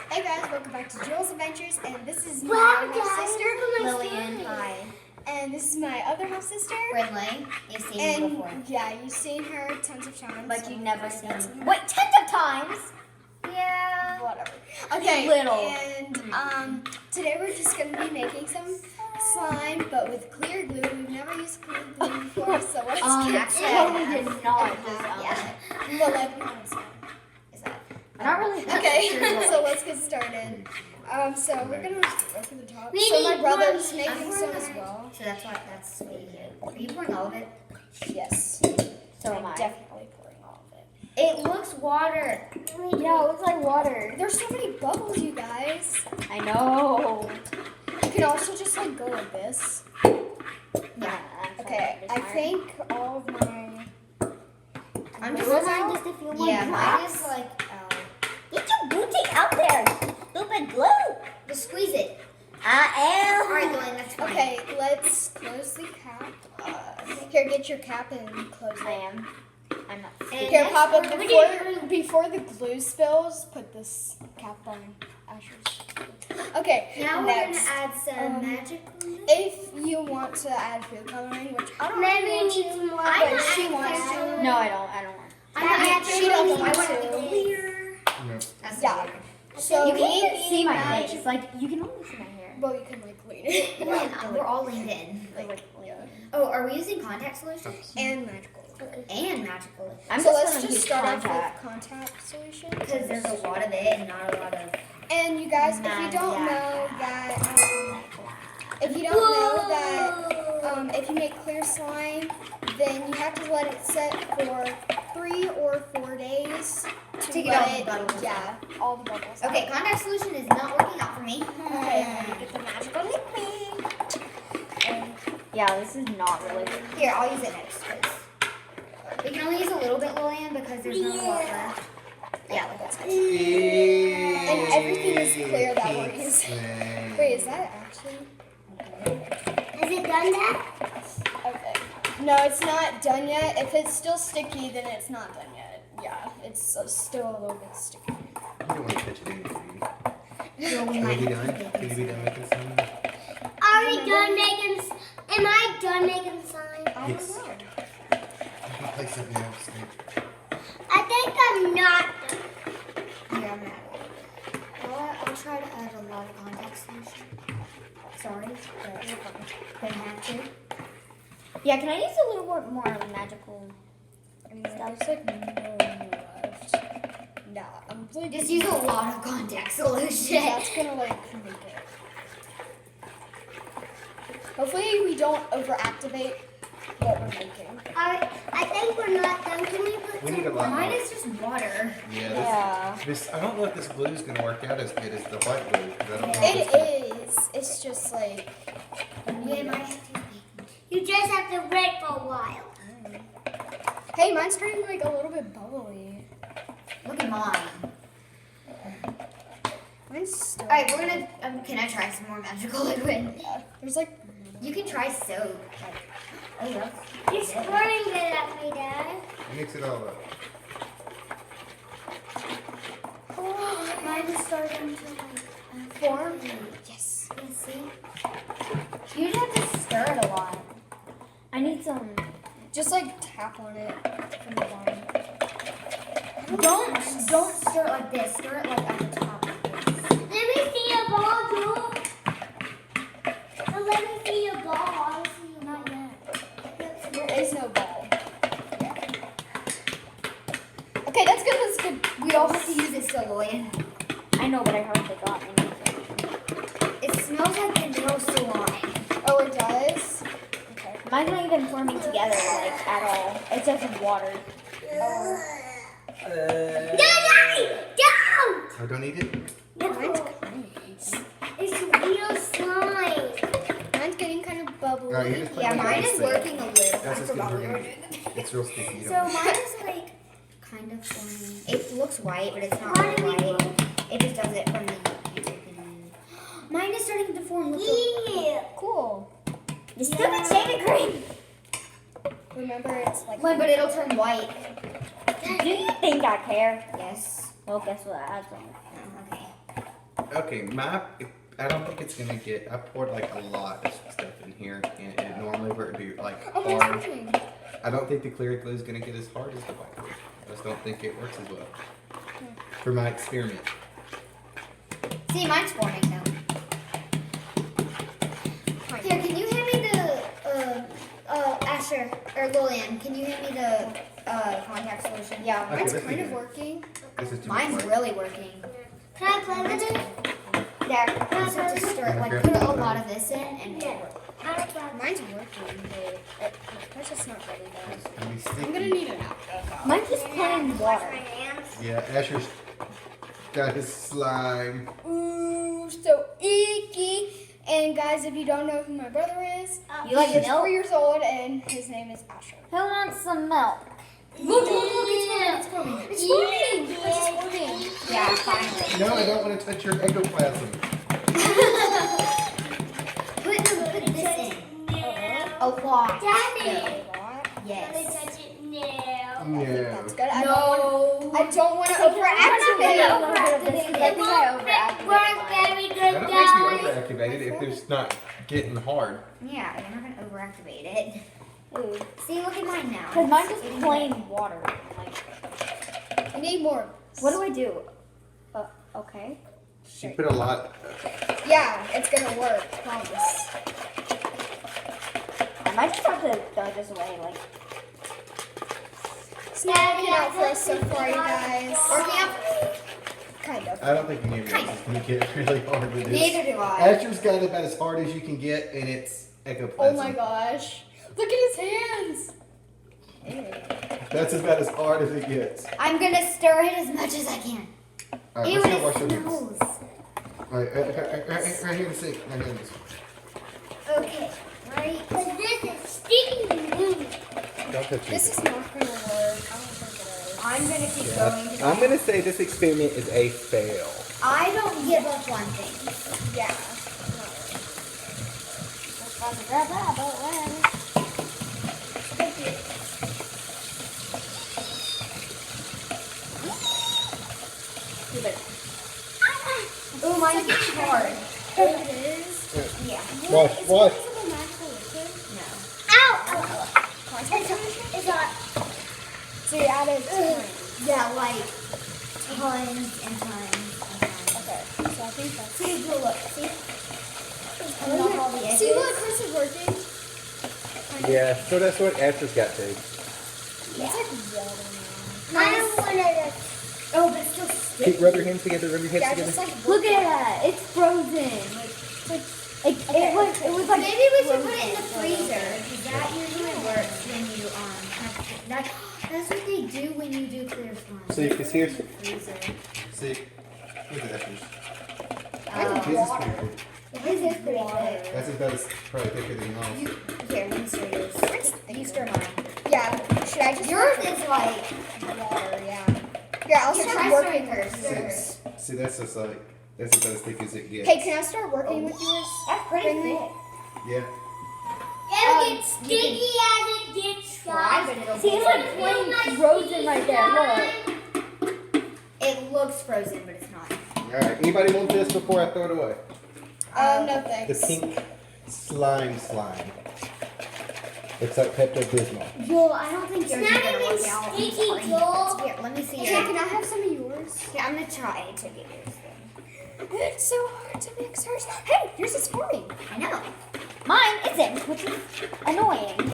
Hey guys, welcome back to Joel's Adventures, and this is my half sister Lillian. Hi. and this is my other half sister. Ridley. You've seen me before. Yeah, you've seen her tons of times. But so you've never that's seen it. Wait, tens of times? Yeah. Whatever. Okay. Little. And today we're just gonna be making some slime, but with clear glue. We've never used clear glue before, so let's get Actually, started. we did not. Yeah. Well, like, no, it's not. Is that? Not really. Okay, so let's get started. So we're gonna go for the top. We So my need brother's one. making some as well. So that's what that's what you do. Are you pouring all of it? Yes. So am I'm I. definitely pouring all of it. It looks water. Yeah, it looks like water. There's so many bubbles, you guys. I know. You can also just like go like this. Yeah. Okay, I think all of my. I'm just Mine just to feel my Yeah, mine drops. is like Get your booty out there, stupid glue. just squeeze it. I am. Alright, Lillian, that's fine. Okay, let's close the cap. Here, get your cap and close I it. am. I'm not. And Here, next Papa, we're- before the glue spills, put this cap on Asher's. Okay, Now we're next. gonna add some Um, magic glue. If you want to add food coloring, which I don't Maybe really want need to, some more. I'm but not she adding wants food to. coloring. No, I don't want. I'm not Yeah, actually she doesn't I want want to. it to be clear. That's Yeah. weird. So You we can't need see my magic- face. Like you can only see my hair. Well, you can like lean it. Lillian, we're all leaned in. Yeah. Oh, are we using contact solution? And magical. And magical. I'm So just let's gonna just use start contact. off with contact solution. Because there's a lot of it and not a lot of. And you guys, if you don't know that, if you make clear slime, then you have to let it set for 3 or 4 days to get let all the bubbles yeah, all the bubbles. out. Okay, contact solution is not working out for me. Okay, I'm gonna get the magical liquid. And Yeah, this is not really good. Here, I'll use it next. 'Cause we can only use a little bit, Lillian, because there's not a lot left. Yeah, like that's good. And everything is clear that we're using. Wait, is that actually? Has it done that? Okay. No, it's not done yet. If it's still sticky, then it's not done yet. Yeah, it's still a little bit sticky. You don't want to touch it anyway. Well, we Can might you be have to done? get Can you be done making some? Are we done making? Am I done making slime? I Yes. don't know. I can play something else. I think I'm not done. Here, I'm gonna add a little bit. I'll try to add a lot of contact solution. Sorry, but gonna have to. Yeah, can I use a little more magical? There's like no left. Nah, I'm like Just use a lot of contact solution. that's gonna like make it. Hopefully we don't overactivate what we're making. I think we're not done. Can we put We need a lot Mine more. is just water. Yeah. Yeah. This, I don't know if this glue is going to work out as good as the white glue. 'Cause I don't know if It it's- is. It's just like Yeah, mine has to be. You just have to wait for a while. hey, mine's turning like a little bit bubbly. Look at mine. Mine's still. Alright, we're gonna. Can I try some more magical liquid? Yeah, there's like You can try soap. Oh, You're that's squirting it at me, Dad. Mix it all up. Mine is starting to like form. yes. You see? You just have to stir it a lot. I need some. Just like tap on it from the bottom. Don't stir it like this. Stir it like at the top like this. Let me see a ball, Joel. Let me see a ball. I want to see a Not yet. There is no ball. Okay, that's good. That's good. We all have to use it still, Lillian. I know, but I hardly got anything. It smells like the no salami. Oh, it does. Okay. Mine's not even forming together, like, at all. It's just water. Oh, don't eat it? Mine's It's real slime. mine's getting kind of bubbly. No, you're just putting Yeah, like mine ice is there. working a little. That's I just forgot good we for were you. doing that. It's real sticky. You So don't- mine is like kind of forming. It looks white, but it's not really white. It just does it from the. Mine is starting to form. Look, Yeah. Cool. You stupid shaving cream. Remember, it's like. but it'll turn white. Do you think I care? Yes. Well, guess what? I don't. Oh, okay. Okay, I don't think it's gonna get. I poured like a lot of stuff in here, and it normally would be like Oh, mine's hard. working. I don't think the clear glue is gonna get as hard as the white glue. I just don't think it works as well. For my experiment. See, mine's forming now. Here, can you hand me the Asher or Lillian? Can you hand me the contact solution? Yeah, Okay, Mine's let's kind do of that. working. This is too mine's much. really working. Can I play with it? There, you just have to stir it. Like, put a lot of this in, and it'll work. Can I play with Mine's working, but it's just not ready though. It's gonna be I'm gonna sticky. need an alcohol. Mine's just plain water. my hands? Yeah, Asher's got his slime. Ooh, so icky. And guys, if you don't know who my brother is, You like he's milk? 4 years old and his name is Asher. Who wants some milk? Look, it's forming. It's forming. It's forming. Yeah, finally. No, I don't want to touch your ectoplasm. Put this in. A lot. Daddy. Yes. Can I touch it now? No. That's good. I No. don't want to overactivate it. It won't work very good, That makes me guys. overactivated if it's not getting hard. Yeah, you're not gonna overactivate it. See, look at mine now. Because mine's just plain water. Like, You need more. what do I do? Okay. You put a lot. Yeah, it's gonna work. Promise. I might just have to throw this away. Like, It's not working out for us so far, you guys. Working out? Kind of. I don't think any of yours is going to get really hard with this. Neither do I. Asher's got it about as hard as you can get, and it's Oh ectoplasm. my gosh. Look at his hands. That's about as hard as it gets. I'm gonna stir it as much as I can. Alright, Ew, let's go wash it your hands. smells. Alright, right here in the sink. Right here in the sink. Okay, right. But this is sticky. Don't touch This it. is not gonna work. I don't think it is. I'm gonna keep going. I'm going to say this experiment is a fail. I don't give up one thing. Yeah. about to grab that, but when? Ooh, mine's hard. It is. Yeah. Wash. No. Ow! Is that? So you added time. Yeah, like tons and tons and tons. Okay. So I think that's. See, look. See? Oh, Off all the yeah. edges. See, look, Chris is working. Yeah, so that's what Asher's got to. It's like water I don't want to. Oh, but it's still sticky. Keep rub your hands together, rub your now. hands Yeah, together. just like. Look at that. It's frozen. It was like. Maybe we should put it in the freezer because that usually works when you have that. That's what they do when you do clear slime. See, because here's. Freezer. See, look at Asher's. Oh. His is pretty cool. This is pretty thick. That's about as probably thicker than yours. Here, let me stir yours. You stir mine. Yeah. Should I just? Yours is like. water. Yeah. Yeah, I'll Here, start try working stirring with first. Stir yours. hers. See, that's just like, that's about as thick as it gets. Hey, can I start working with yours? That's pretty Bring me- thick. Yeah. It'll get sticky as it gets Try, soft. but it'll See, it's like plain frozen right there. Look. It looks frozen, but it's not. Alright, anybody want this before I throw it away? No The thanks. pink slime. Looks like Pepto-Bismol. Joel, I don't think yours is not gonna even work out. I'm sticky, sorry. Joel. Here, let me see Hey, yours. can I have some of yours? Yeah, I'm gonna try to get yours then. It's so hard to mix hers. Hey, yours is forming. I know. Mine isn't, which is annoying.